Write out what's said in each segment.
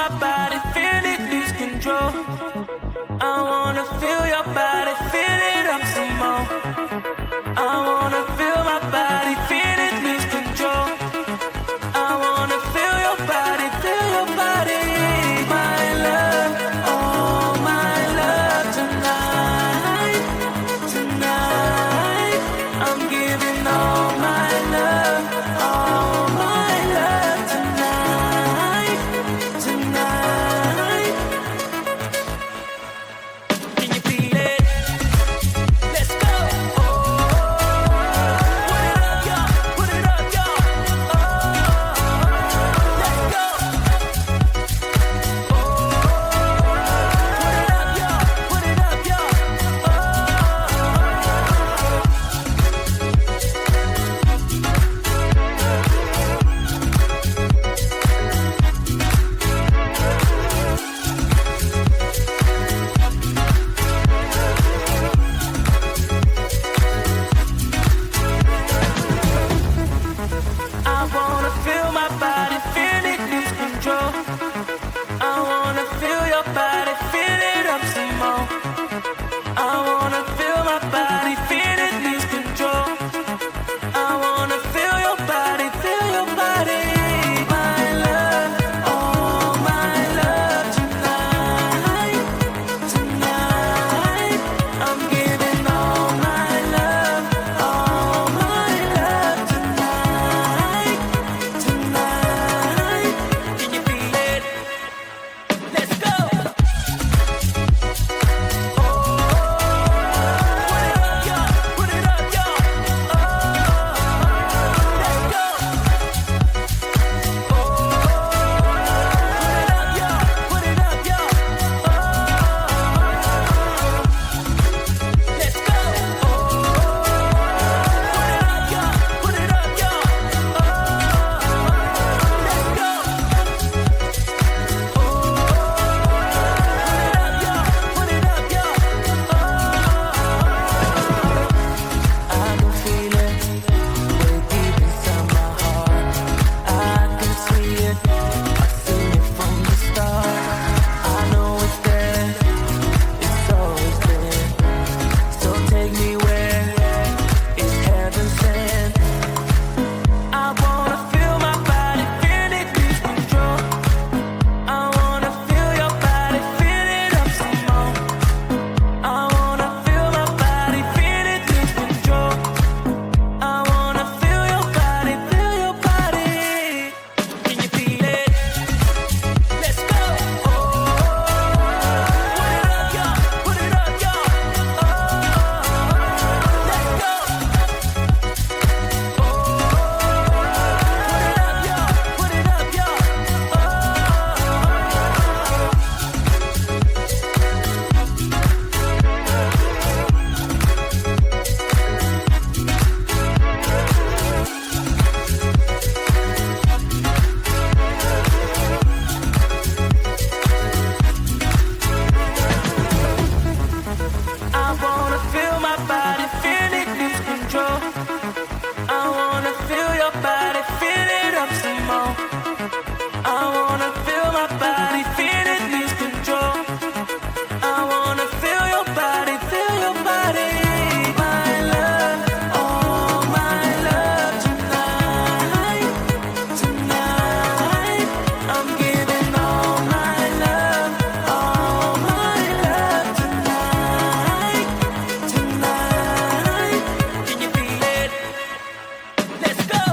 my body, feel it lose control. I wanna feel your body, feel it up some more. I wanna feel my body, feel it lose control. I wanna feel your body, feel your body. My love, oh my love, tonight, tonight. I'm giving all my love, all my love tonight, tonight. Can you feel it? Let's go. Oh, put it up, y'all. Let's go. Put it up, y'all. I wanna feel my body, feel it lose control. I wanna feel your body, feel it up some more. I wanna feel my body, feel it lose control. I wanna feel your body, feel your body. My love, oh my love tonight, tonight. I'm giving all my love tonight, tonight. Can you feel it? Let's go. Put it up, y'all. Let's go. Put it up, y'all. Let's go. Put it up, y'all. Let's go. Put it up, y'all. I can feel it way deep inside my heart. I can see it, I've seen it from the start. I know it's there, it's always been. So take me where it's heaven sent. I wanna feel my body, feel it lose control. I wanna feel your body, feel it up some more. I wanna feel my body, feel it lose control. I wanna feel your body, feel your body. Can you feel it? Let's go. Put it up, y'all. Let's go. Put it up, y'all. I wanna feel my body, feel it lose control. I wanna feel your body, feel it up some more. I wanna feel my body, feel it lose control. I wanna feel your body, feel your body. My love, oh my love tonight, tonight. I'm giving all my love tonight, tonight. Can you feel it? Let's go.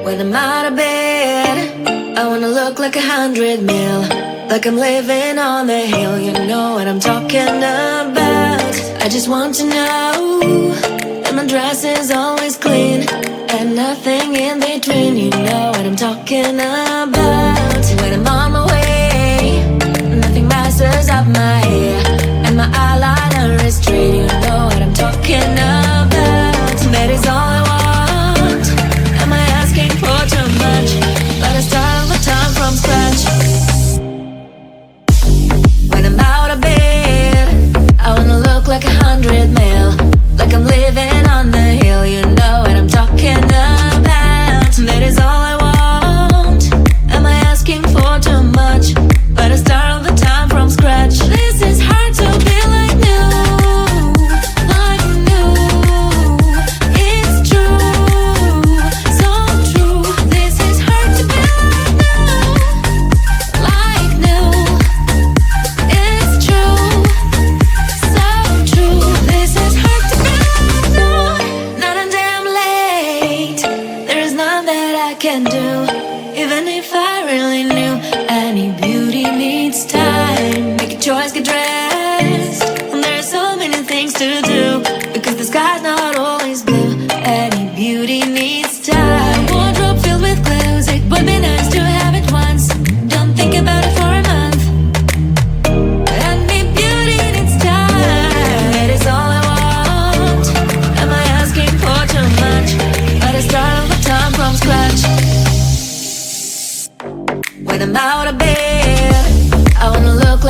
When I'm out of bed, I wanna look like 100 mil, like I'm living on the hill. You know what I'm talking about. I just want to know that my dress is always clean and nothing in between. You know what I'm talking about. When I'm on my way, nothing messes up my hair, and my eyeliner is straight. You know what I'm talking about. That is all I want.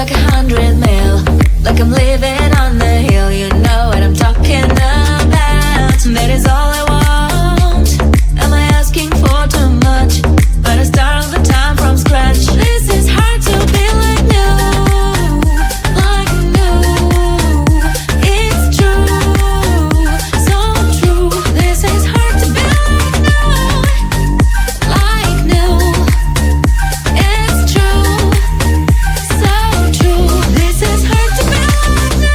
like 100 mil, like I'm living on the hill. You know what I'm talking about. That is all I want. Am I asking for too much? But I start all the time from scratch. This is hard to be like new, like new. It's true, so true. This is hard to be like new. It's true, so true. This is hard to be like new.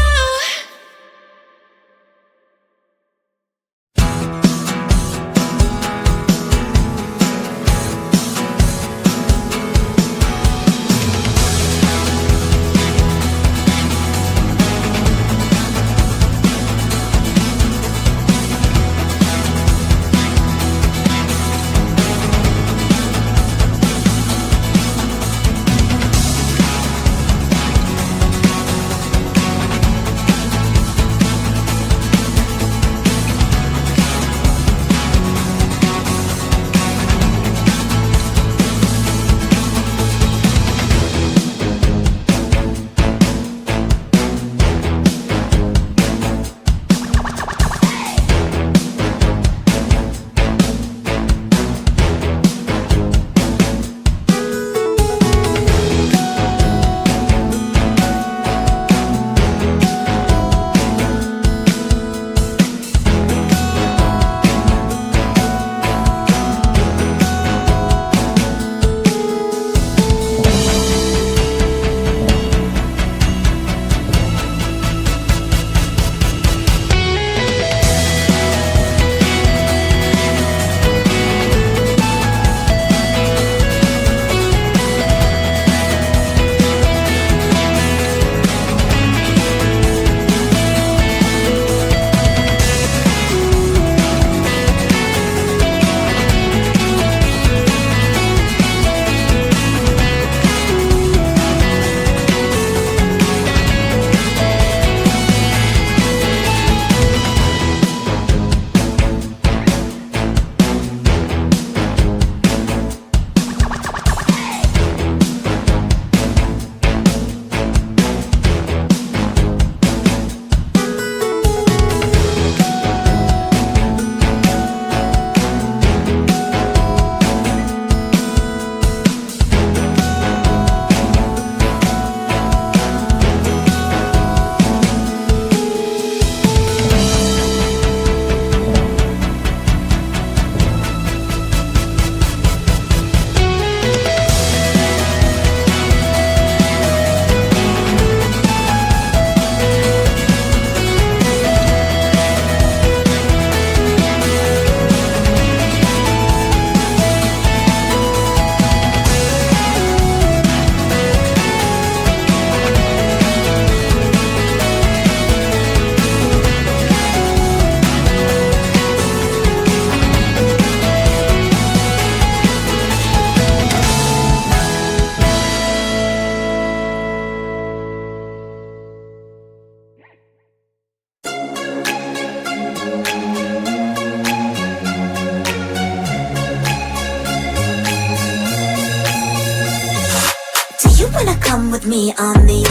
come with me on the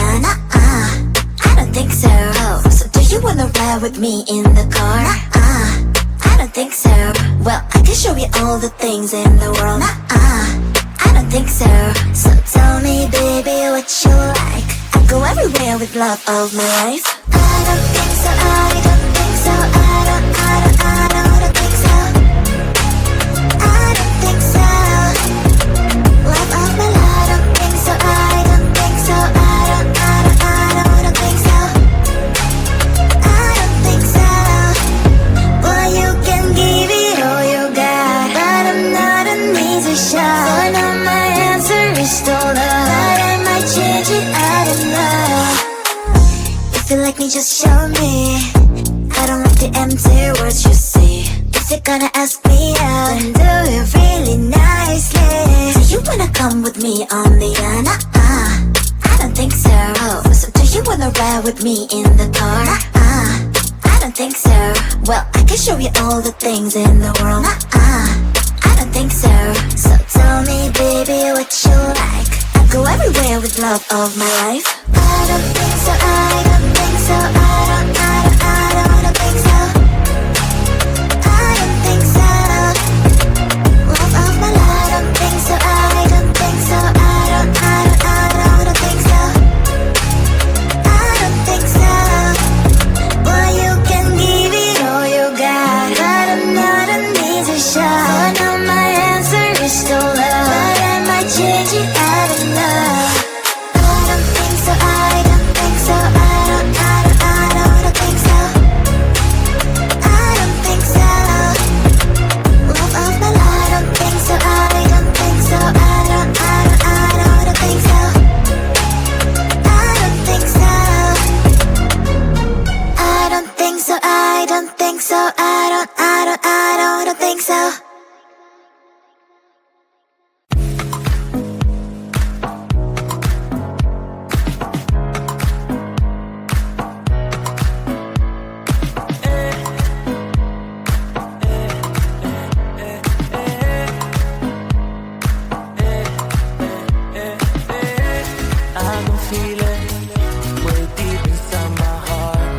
I don't think so. So do you wanna ride with me in the car? I don't think so. Well, I can show you all the things in the world. I don't think so. So tell me, baby, what you like. I go everywhere with love of my life. I don't think so. I don't think so. I don't think so. I don't think so. Love of my life. I don't think so. I don't think so. I don't think so. I don't think so. Boy, you can give it all you got, but I'm not an easy shot. So I know my answer is still no, but I might change it. I don't know. If you like me, just show me. I don't like the empty words you say. If you're gonna ask me out, then do it really nicely. Do you wanna come with me on the I don't think so. So do you wanna ride with me in the car? I don't think so. Well, I can show you all the things in the world. I don't think so. So tell me, baby, what you like. I go everywhere with love of my life. feel it way deep inside my heart.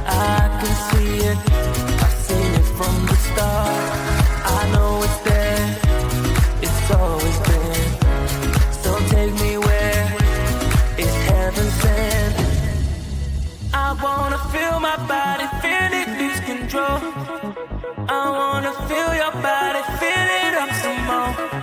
I can see it, I've seen it from the start. I know it's there, it's always been. So take me where it's heaven sent. I wanna feel my body, feel it lose control. I wanna feel your body, feel it up some more.